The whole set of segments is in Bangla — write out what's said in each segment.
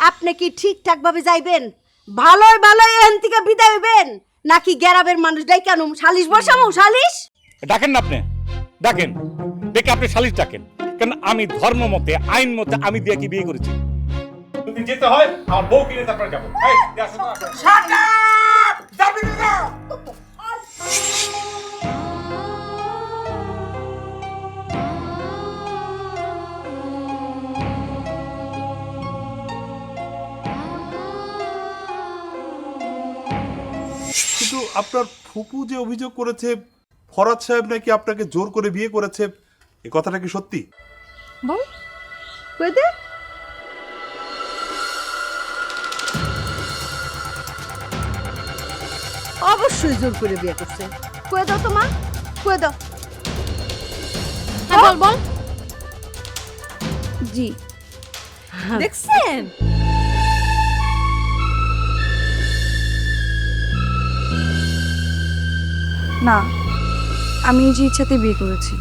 আপনি কি ঠিকঠাক ভাবে যাইবেন? ভালোই ভালোই এখান থেকে বিদায় হইবেন নাকি গ্যারাবের মানুষ ডাইকানু সালিশ বসামু? সালিশ ডাকেন না আপনি, ডাকেন, ডেকে আপনি সালিশ ডাকেন। কারণ আমি ধর্ম মতে আইন মতে আমি দিয়ে কি বিয়ে করেছি। যদি যেতে হয় আমার বউ কিনে তারপরে যাবো। কিন্তু আপনার ফুপু যে অভিযোগ করেছে ফরাদ সাহেব নাকি আপনাকে জোর করে বিয়ে করেছে, এই কথাটা কি সত্যি? বল কই দে। অবশ্যই জোর করে বিয়ে করছে। কই দাও তো মা, কই দাও। হ্যাঁ বল বল। জি দেখছেন? না, আমি যে ইচ্ছাতে বিয়ে করেছি।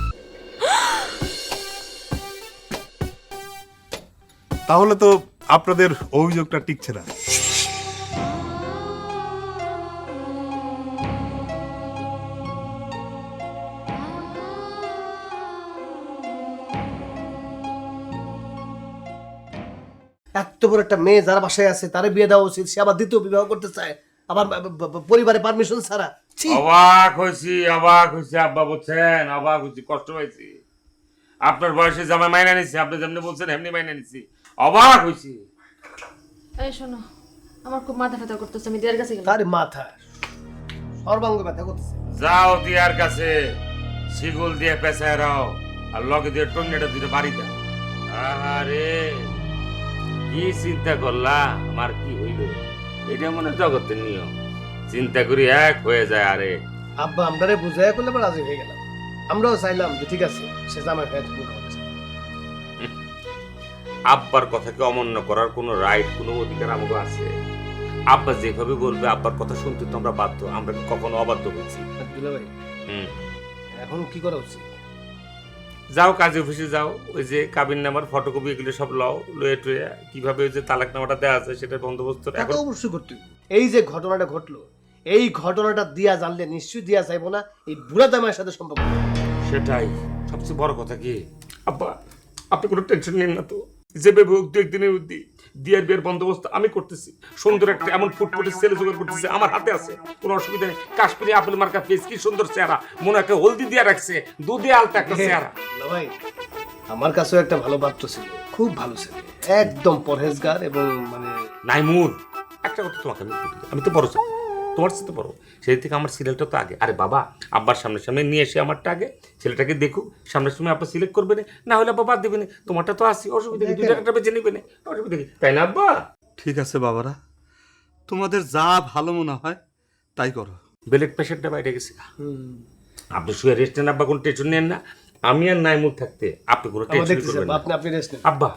তাহলে তো আপনাদের অভিযোগটা টিকছে না। এত বড় একটা মেয়ে যারা বাসায় আছে তারে বিয়ে দেওয়া উচিত, সে আবার দ্বিতীয় বিবাহ করতে চায়, আবার পরিবারের পারমিশন ছাড়া। ছি! অবাক হয়েছি আব্বা, বলছেন অবাক হয়েছি, কষ্ট পাইছি। আপনার বয়সে জামাই মাইনা নিছি, আপনি যেমনি বলছেন এমনি মাইনা নিছি, অবাক হয়েছি। এই শোনো, আমার খুব মাথা ব্যথা করতেছে, আমি দিয়ার কাছে গেলাম। তার মাথা সর্বাঙ্গ ব্যথা করতেছে। যাও দিয়ার কাছে, শিগুল দিয়ে পেঁচায় রাও, আর লগে দিয়ে টন্নেটা দুটো বাড়ি দাও। আরে কি চিন্তা করলা, আমার কি হইল? এটা মনে জগতের নিয়ম, চিন্তা করি এক হয়ে যায়। আরে আব্বা আমরারে বুঝাইয়া করলে আমরা রাজি হয়ে গেলাম। আমরাও চাইলাম যে ঠিক আছে সে জামাই হয়ে থাকুক আমাদের সাথে। আব্বার কথাকে অমান্য করার কোনো রাইট, কোনো অধিকার আমাকে আছে? আব্বা যেভাবে বলবে আব্বার কথা শুনতে তো আমরা বাধ্য, আমরা কি কখনো অবাধ্য হয়েছি? দুলা ভাই হুম, এখন কি করা উচিত? যাও কাজে অফিসে যাও, ওই যে কাবিন নামার ফটোকপি এগুলো সব লও, লয়ে টুয়ে কিভাবে ওই যে তালাক নামাটা দেওয়া আছে সেটার বন্দোবস্ত তা এখন। তো অবশ্যই করতে হবে। এই যে ঘটনাটা ঘটলো, এই ঘটনাটা দিয়া জানলে নিশ্চয়ই দিয়া চাইবো না এই বুড়া জামাইয়ের সাথে সম্পর্ক। সেটাই সবচেয়ে বড় কথা। কি আব্বা, আপনি কোনো টেনশন নিন না তো, যেভাবে হোক দু একদিনের দিয়ার বিয়ের বন্দোবস্ত আমি করতেছি। সুন্দর একটা এমন ফুটফুটে ছেলে জোগাড় করতেছি, আমার হাতে আছে, কোনো অসুবিধা নেই। কাশ্মীরি আপেল মার্কা ফেস, কি সুন্দর চেহারা, মনে একটা হলদি দিয়া রাখছে, দুধে আলতা একটা চেহারা। দুলা ভাই আমার কাছেও একটা ভালো পাত্র ছিল, খুব ভালো ছিল, একদম পরহেজগার এবং মানে নাইমুর, একটা কথা তোমাকে আমি বলি, আমি তো বড় ছেলে, তোমার সাথে বড়, সেই থেকে আমার সিরিয়ালটা তো আগে। আরে বাবা, আব্বার সামনে সামনে নিয়ে এসে আমারটা আগে, ছেলেটাকে দেখুক, সামনের সময় আব্বা সিলেক্ট করবে না, না হলে আব্বা বাদ দেবে না, তোমারটা তো আসি, অসুবিধা নেই, দুই টাকাটা বেঁচে নেবে না, অসুবিধা নেই, তাই না আব্বা? ঠিক আছে বাবারা, তোমাদের যা ভালো মনে হয় তাই করো। ব্লাড প্রেশারটা বাইরে গেছে, আপনি শুয়ে রেস্ট নেন আব্বা, কোনো টেনশন নেন না। আমি আর নাইমুর থাকতে আপনি কোনো টেনশন করবেন না। আপনি রেস্ট নেন আব্বা